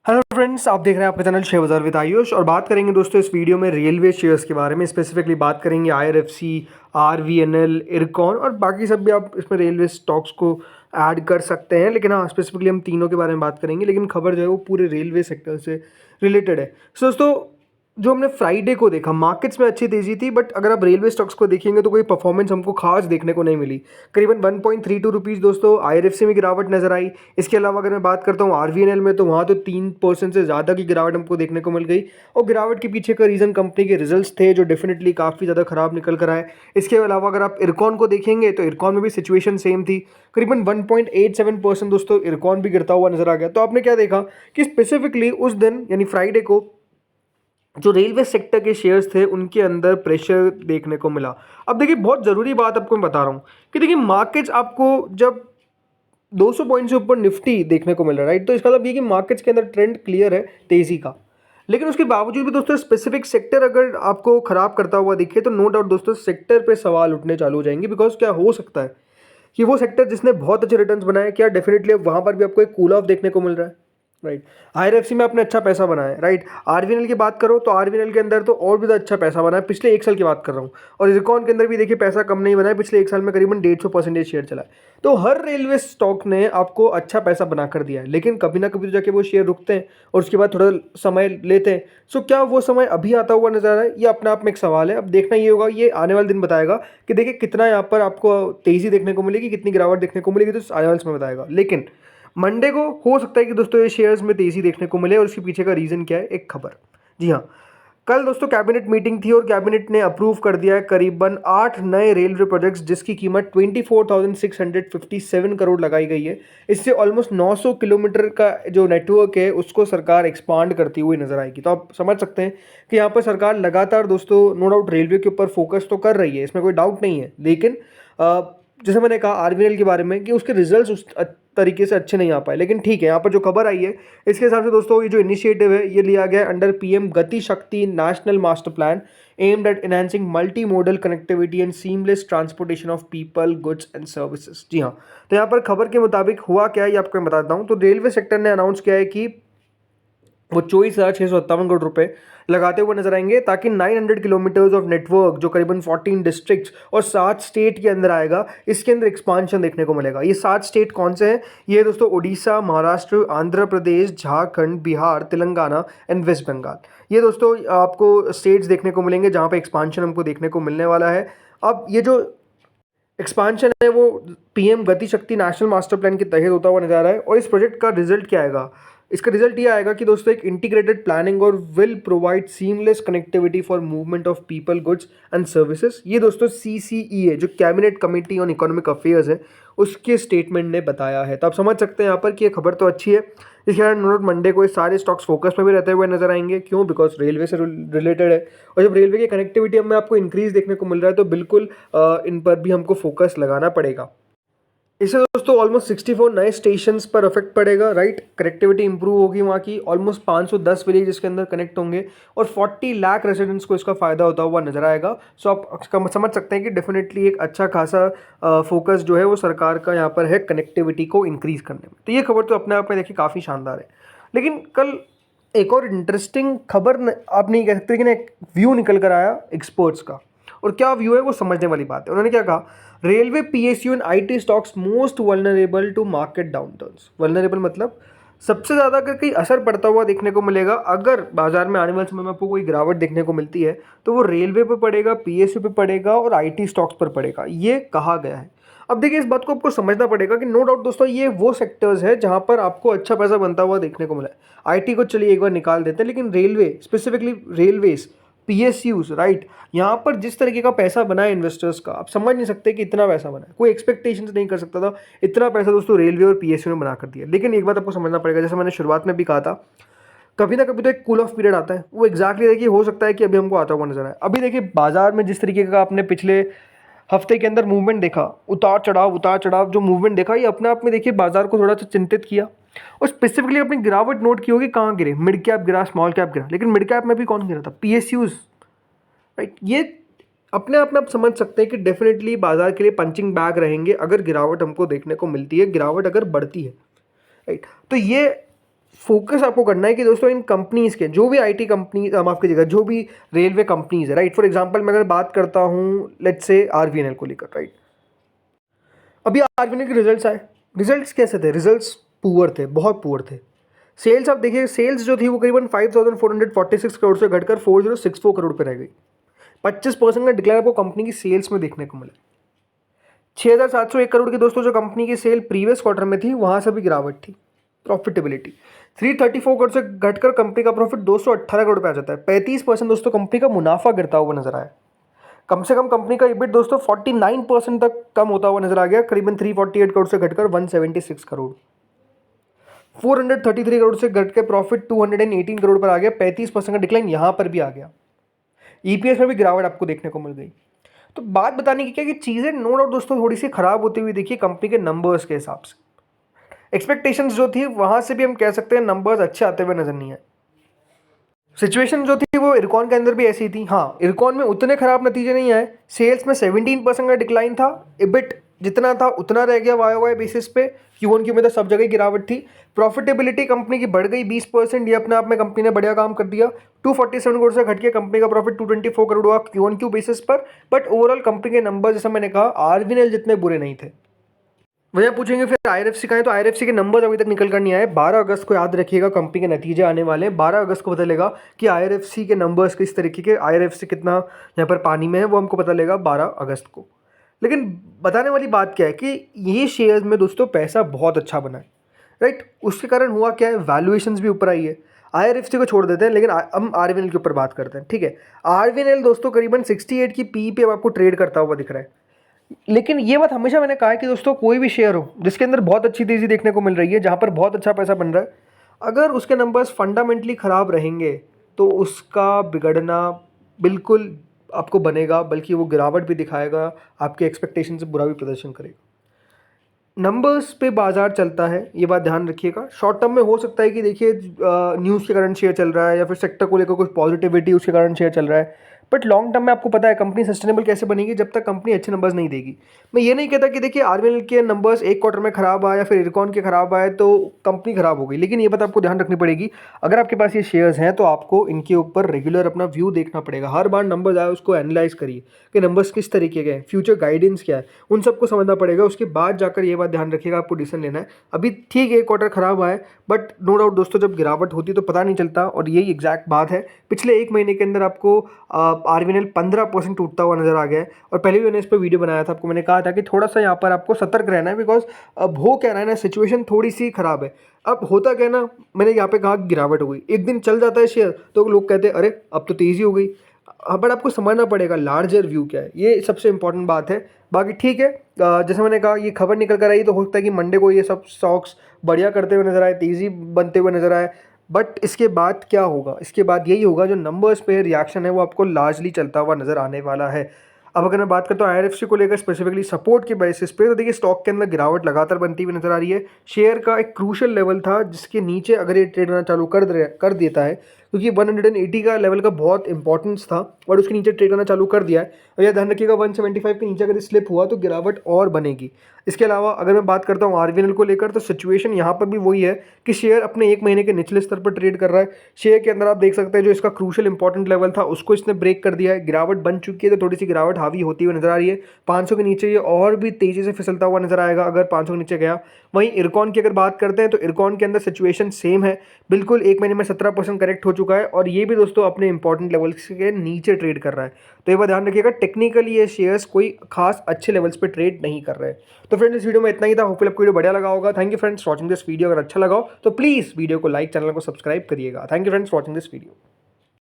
Hello friends, आप देख रहे हैं आपका चैनल शेयर बाजार विद आयुष। और बात करेंगे दोस्तों इस वीडियो में रेलवे शेयर्स के बारे में। स्पेसिफिकली बात करेंगे आईआरएफसी, आरवीएनएल, इरकॉन और बाकी सब भी आप इसमें रेलवे स्टॉक्स को ऐड कर सकते हैं। लेकिन हाँ, स्पेसिफिकली हम तीनों के बारे में बात करेंगे। लेकिन खबर जो है वो पूरे रेलवे सेक्टर से रिलेटेड है। सो दोस्तों, जो हमने फ्राइडे को देखा, मार्केट्स में अच्छी तेजी थी, बट अगर आप रेलवे स्टॉक्स को देखेंगे तो कोई परफॉर्मेंस हमको खास देखने को नहीं मिली। करीबन 1.32 रुपीज़ दोस्तों आईआरएफसी में गिरावट नजर आई। इसके अलावा अगर मैं बात करता हूँ आरवीएनएल में, तो वहाँ तो 3% से ज़्यादा की गिरावट हमको देखने को मिल गई। और गिरावट के पीछे का रीज़न कंपनी के रिजल्ट्स थे, जो डेफिनेटली काफ़ी ज़्यादा खराब निकल कर आए। इसके अलावा अगर आप इरकॉन को देखेंगे तो इरकॉन में भी सिचुएशन सेम थी। करीबन 1.87% दोस्तों इरकॉन भी गिरता हुआ नजर आ गया। तो आपने क्या देखा कि स्पेसिफिकली उस दिन यानी फ्राइडे को जो रेलवे सेक्टर के शेयर्स थे उनके अंदर प्रेशर देखने को मिला। अब देखिए, बहुत ज़रूरी बात आपको मैं बता रहा हूँ कि देखिए, मार्केट्स आपको जब 200 पॉइंट से ऊपर निफ्टी देखने को मिल रहा है, राइट, तो इसका मतलब ये कि मार्केट्स के अंदर ट्रेंड क्लियर है तेज़ी का। लेकिन उसके बावजूद भी दोस्तों स्पेसिफिक सेक्टर अगर आपको खराब करता हुआ दिखे तो नो डाउट दोस्तों सेक्टर पे सवाल उठने चालू हो जाएंगे। बिकॉज क्या हो सकता है कि वो सेक्टर जिसने बहुत अच्छे रिटर्न्स बनाए, क्या डेफिनेटली अब वहाँ पर भी आपको एक कूल ऑफ देखने को मिल रहा है, राइट। आईआरएफसी में आपने अच्छा पैसा बनाया, राइट। आरवीएनएल की बात करो तो आरवीएनएल के अंदर तो और भी अच्छा पैसा बना है, पिछले एक साल की बात कर रहा हूँ। और इरकॉन के अंदर भी देखिए पैसा कम नहीं बना है, पिछले एक साल में करीबन 150% शेयर चला है। तो हर रेलवे स्टॉक ने आपको अच्छा पैसा बना कर दिया है। लेकिन कभी ना कभी तो जाके वो शेयर रुकते हैं और उसके बाद थोड़ा समय लेते हैं। सो क्या वो समय अभी आता हुआ नजर आ रहा है? ये अपने आप में एक सवाल है। अब देखना ये होगा, ये आने वाले दिन बताएगा कि देखिए कितना यहाँ पर आपको तेजी देखने को मिलेगी, कितनी गिरावट देखने को मिलेगी, तो आने वाले समय बताएगा। लेकिन मंडे को हो सकता है कि दोस्तों ये शेयर्स में तेजी देखने को मिले। और उसके पीछे का रीज़न क्या है? एक खबर। जी हाँ, कल दोस्तों कैबिनेट मीटिंग थी और कैबिनेट ने अप्रूव कर दिया है करीबन 8 नए रेलवे प्रोजेक्ट्स, जिसकी कीमत 24,657 करोड़ लगाई गई है। इससे ऑलमोस्ट 900 किलोमीटर का जो नेटवर्क है उसको सरकार एक्सपांड करती हुई नजर आएगी। तो आप समझ सकते हैं कि यहाँ पर सरकार लगातार दोस्तों नो डाउट रेलवे के ऊपर फोकस तो कर रही है, इसमें कोई डाउट नहीं है। लेकिन जैसे मैंने कहा आरवीएनएल के बारे में कि उसके रिजल्ट्स उस तरीके से अच्छे नहीं आ पाए। लेकिन ठीक है, यहाँ पर जो खबर आई है इसके हिसाब से दोस्तों ये जो इनिशिएटिव है ये लिया गया है under PM Gati Shakti national master plan aimed at enhancing multi modal connectivity and seamless transportation of people, goods and services. जी हाँ, तो यहाँ पर खबर के मुताबिक हुआ क्या है ये आपको मैं बताता हूँ। तो रेलवे सेक्टर ने अनाउंस किया है कि वो 24,657 करोड़ रुपए लगाते हुए नजर आएंगे, ताकि 900 किलोमीटर्स ऑफ नेटवर्क जो करीबन 14 डिस्ट्रिक्ट्स और 7 स्टेट के अंदर आएगा, इसके अंदर एक्सपांशन देखने को मिलेगा। ये 7 स्टेट कौन से हैं? ये दोस्तों उड़ीसा, महाराष्ट्र, आंध्र प्रदेश, झारखंड, बिहार, तेलंगाना एंड वेस्ट बंगाल। ये दोस्तों आपको स्टेट्स देखने को मिलेंगे जहाँ पे एक्सपांशन हमको देखने को मिलने वाला है। अब ये जो एक्सपांशन है वो PM Gati Shakti national master plan के तहत होता हुआ नजर आ रहा है। और इस प्रोजेक्ट का रिजल्ट क्या आएगा? इसका रिजल्ट ये आएगा कि दोस्तों एक इंटीग्रेटेड प्लानिंग और will provide seamless connectivity for movement of people, goods and services. ये दोस्तों सीसीईए जो cabinet committee on economic affairs है उसके स्टेटमेंट ने बताया है। तो आप समझ सकते हैं यहाँ पर कि ये खबर तो अच्छी है। इसके कारण नोट मंडे को ये सारे स्टॉक्स फोकस में भी रहते हुए नजर आएंगे। क्यों? बिकॉज रेलवे से रिलेटेड है। और जब रेलवे की कनेक्टिविटी हमें आपको इंक्रीज देखने को मिल रहा है तो बिल्कुल इन पर भी हमको फोकस लगाना पड़ेगा। इससे दोस्तों ऑलमोस्ट 64 नए स्टेशंस पर इफेक्ट पड़ेगा, राइट। कनेक्टिविटी इंप्रूव होगी वहाँ की। ऑलमोस्ट 510 विलेज इसके अंदर कनेक्ट होंगे और 40 लाख रेजिडेंट्स को इसका फायदा होता हुआ नजर आएगा। सो आप समझ सकते हैं कि डेफिनेटली एक अच्छा खासा फोकस जो है वो सरकार का यहाँ पर है कनेक्टिविटी को इंक्रीज करने में। तो ये खबर तो अपने आप में देखिए काफ़ी शानदार है। लेकिन कल एक और इंटरेस्टिंग खबर आप नहीं कह सकते, लेकिन एक व्यू निकल कर आया एक्सपर्ट्स का। और क्या व्यू है वो समझने वाली बात है। उन्होंने क्या कहा? Railway, PSU and IT stocks most vulnerable to market downturns. Vulnerable मतलब सबसे ज़्यादा अगर कहीं असर पड़ता हुआ देखने को मिलेगा, अगर बाजार में आने वाले समय में आपको कोई गिरावट देखने को मिलती है तो वो रेलवे पे पड़ेगा, पीएसयू पे पड़ेगा और आईटी स्टॉक्स पर पड़ेगा, ये कहा गया है। अब देखिए, इस बात को आपको समझना पड़ेगा कि नो डाउट दोस्तों ये वो सेक्टर्स है जहां पर आपको अच्छा पैसा बनता हुआ देखने को मिला है। आईटी को चलिए एक बार निकाल देते हैं, लेकिन railway, specifically railways, PSUs, right, यहाँ पर जिस तरीके का पैसा बना है इन्वेस्टर्स का, आप समझ नहीं सकते कि इतना पैसा बना है। कोई एक्सपेक्टेशंस नहीं कर सकता था इतना पैसा दोस्तों रेलवे और पीएसयू ने बना कर दिया। लेकिन एक बात आपको समझना पड़ेगा, जैसे मैंने शुरुआत में भी कहा था, कभी ना कभी तो एक कूल ऑफ पीरियड आता है। वो एग्जैक्टली देखिए हो सकता है कि अभी हमको आता हुआ नजर आए। अभी देखिए बाजार में जिस तरीके का आपने पिछले हफ्ते के अंदर मूवमेंट देखा, उतार चढ़ाव जो मूवमेंट देखा, ये अपने आप में देखिए बाजार को थोड़ा सा चिंतित किया। और स्पेसिफिकली अपनी गिरावट नोट की होगी, कहाँ गिरे? मिड कैप गिरा, स्मॉल कैप गिरा, लेकिन मिड कैप में भी कौन गिरा था? PSUs, right. ये अपने आप में आप समझ सकते हैं कि डेफिनेटली बाजार के लिए पंचिंग बैग रहेंगे अगर गिरावट हमको देखने को मिलती है, गिरावट अगर बढ़ती है, राइट। तो ये फोकस आपको करना है कि दोस्तों इन कंपनीज़ के जो भी आईटी कंपनी, माफ़ कीजिएगा, जो भी रेलवे कंपनीज़ है, राइट। फॉर एग्जांपल मैं अगर बात करता हूँ लेट्स से आरवीएनएल को लेकर, राइट। अभी आरवीएनएल के रिजल्ट्स आए, रिजल्ट्स कैसे थे? रिजल्ट्स पुअर थे, बहुत पुअर थे। सेल्स आप देखिए, सेल्स जो थी वो करीबन 5446 करोड़ से घटकर 4064 करोड़ पे रह गई। 25% का डिक्लाइन आपको कंपनी की सेल्स में देखने को मिला। 6701 करोड़ की दोस्तों जो कंपनी की सेल प्रीवियस क्वार्टर में थी, वहां से भी गिरावट थी। प्रॉफिटेबिलिटी 334 करोड़ से घटकर कंपनी का प्रॉफिट 218 करोड़ पे आ जाता है। 35% दोस्तों कंपनी का मुनाफा गिरता हुआ नजर आया। कम से कम कंपनी का इबिट दोस्तों 49% तक कम होता हुआ नजर आ गया, करीबन 348 करोड़ से घटकर 176 करोड़। 433 करोड़ से घट के प्रॉफिट 218 करोड़ पर आ गया। 35% का डिक्लाइन यहां पर भी आ गया। ईपीएस में भी गिरावट आपको देखने को मिल गई। तो बात बताने की क्या कि चीज़ें नो डाउट दोस्तों थोड़ी सी खराब होती हुई देखिए कंपनी के नंबर्स के हिसाब से। एक्सपेक्टेशंस जो थी वहां से भी हम कह सकते हैं नंबर्स अच्छे आते हुए नजर नहीं आए। सिचुएशन जो थी वो इरकॉन के अंदर भी ऐसी थी। हाँ, इरकॉन में उतने खराब नतीजे नहीं आए। सेल्स में 17% का डिक्लाइन था। इबिट जितना था उतना रह गया वाई वाई बेसिस पे। Q1 Q में तो सब जगह गिरावट थी। प्रॉफिटेबिलिटी कंपनी की बढ़ गई 20%। ये अपने आप में कंपनी ने बढ़िया काम कर दिया। 247 करोड़ से घट के कंपनी का प्रॉफिट 224 करोड़ हुआ Q1 Q बेसिस पर। बट ओवरऑल कंपनी के नंबर जैसा मैंने कहा आरवीएनएल जितने बुरे नहीं थे। भैया पूछेंगे फिर आईआरएफसी का है, तो आईआरएफसी के नंबर अभी तक निकल कर नहीं आए। 12 अगस्त को याद रखिएगा कंपनी के नतीजे आने वाले हैं। 12 अगस्त को पता लगेगा कि आईआरएफसी के नंबर्स किस तरीके के, आईआरएफसी कितना यहाँ पर पानी में है, वो हमको पता लगेगा 12 अगस्त को। लेकिन बताने वाली बात क्या है कि ये शेयर्स में दोस्तों पैसा बहुत अच्छा बना है, राइट। उसके कारण हुआ क्या है, वैल्यूएशंस भी ऊपर आई है। आईआरएफसी को छोड़ देते हैं, लेकिन हम आरवीएनएल के ऊपर बात करते हैं, ठीक है। आरवीएनएल दोस्तों करीबन 68 की पी पे आपको ट्रेड करता हुआ दिख रहा है। लेकिन ये बात हमेशा मैंने कहा है कि दोस्तों कोई भी शेयर हो जिसके अंदर बहुत अच्छी तेज़ी देखने को मिल रही है, जहाँ पर बहुत अच्छा पैसा बन रहा है, अगर उसके नंबर्स फंडामेंटली ख़राब रहेंगे तो उसका बिगड़ना बिल्कुल आपको बनेगा, बल्कि वो गिरावट भी दिखाएगा, आपके एक्सपेक्टेशन से बुरा भी प्रदर्शन करेगा। नंबर्स पे बाजार चलता है, ये बात ध्यान रखिएगा। शॉर्ट टर्म में हो सकता है कि देखिए न्यूज़ के कारण शेयर चल रहा है या फिर सेक्टर को लेकर कुछ पॉजिटिविटी उसके कारण शेयर चल रहा है। बट लॉन्ग टर्म में आपको पता है कंपनी सस्टेनेबल कैसे बनेगी, जब तक कंपनी अच्छे नंबर्स नहीं देगी। मैं ये नहीं कहता कि देखिए आरवीएनएल के नंबर्स एक क्वार्टर में खराब आए या फिर इरकॉन के खराब आए तो कंपनी खराब हो गई, लेकिन ये बात आपको ध्यान रखनी पड़ेगी, अगर आपके पास ये शेयर्स हैं तो आपको इनके ऊपर रेगुलर अपना व्यू देखना पड़ेगा। हर बार नंबर्स आए उसको एनालाइज करिए कि नंबर्स किस तरीके के हैं, फ्यूचर गाइडेंस क्या है, उन सबको समझना पड़ेगा। उसके बाद जाकर ये बात ध्यान रखिएगा, आपको डिसीजन लेना है। अभी ठीक है एक क्वार्टर खराब आए, बट नो डाउट दोस्तों जब गिरावट होती है तो पता नहीं चलता, और यही एग्जैक्ट बात है। पिछले एक महीने के अंदर आपको आरवीएनएल 15% टूटता हुआ नजर आ गया है। और पहले भी मैंने इस पर वीडियो बनाया था, आपको मैंने कहा था कि थोड़ा सा यहाँ पर आपको सतर्क रहना है, बिकॉज अब हो क्या रहा है ना, सिचुएशन थोड़ी सी खराब है। अब होता क्या ना, मैंने यहाँ पे कहा गिरावट हो गई, एक दिन चल जाता है शेयर तो लोग कहते हैं अरे अब तो तेज़ी हो गई। बट आपको समझना पड़ेगा लार्जर व्यू क्या है, ये सबसे इंपॉर्टेंट बात है। बाकी ठीक है, जैसे मैंने कहा ये खबर निकल कर आई तो हो सकता है कि मंडे को ये सब स्टॉक्स बढ़िया करते हुए नजर आए, तेज़ी बनते हुए नजर आए। बट इसके बाद क्या होगा, इसके बाद यही होगा जो नंबर्स पे रिएक्शन है वो आपको लार्जली चलता हुआ नजर आने वाला है। अब अगर मैं बात करता हूँ आईआरएफसी को लेकर स्पेसिफिकली सपोर्ट के बेसिस पे, तो देखिए स्टॉक के अंदर गिरावट लगातार बनती हुई नजर आ रही है। शेयर का एक क्रूशियल लेवल था जिसके नीचे अगर ये ट्रेड होना चालू कर देता है, क्योंकि 180 का लेवल का बहुत इंपॉर्टेंस था और उसके नीचे ट्रेड करना चालू कर दिया है। और यह ध्यान रखिएगा 175 के नीचे अगर स्लिप हुआ तो गिरावट और बनेगी। इसके अलावा अगर मैं बात करता हूँ आरवीएनएल को लेकर, तो सिचुएशन यहाँ पर भी वही है कि शेयर अपने एक महीने के निचले स्तर पर ट्रेड कर रहा है। शेयर के अंदर आप देख सकते हैं जो इसका क्रूशियल इंपॉर्टेंट लेवल था उसको इसने ब्रेक कर दिया है, गिरावट बन चुकी है, तो थोड़ी सी गिरावट हावी होती हुई नजर आ रही है। 500 के नीचे ये और भी तेजी से फिसलता हुआ नजर आएगा अगर 500 के नीचे गया। वहीं इरकॉन की अगर बात करते हैं तो इरकॉन के अंदर सिचुएशन सेम है, बिल्कुल एक महीने में 17% करेक्ट हो चुका है और ये भी दोस्तों अपने इंपॉर्टेंट लेवल्स के नीचे ट्रेड कर रहा है। तो ये बात ध्यान रखिएगा, टेक्निकली ये शेयर्स कोई खास अच्छे लेवल्स पे ट्रेड नहीं कर रहे हैं। तो फ्रेंड्स इस वीडियो में इतना ही था, होपफुली आपको वीडियो बढ़िया लगा होगा। Thank you friends watching this video. अगर अच्छा लगा हो तो प्लीज़ वीडियो को लाइक, चैनल को सब्सक्राइब करिएगा। Thank you friends watching this video.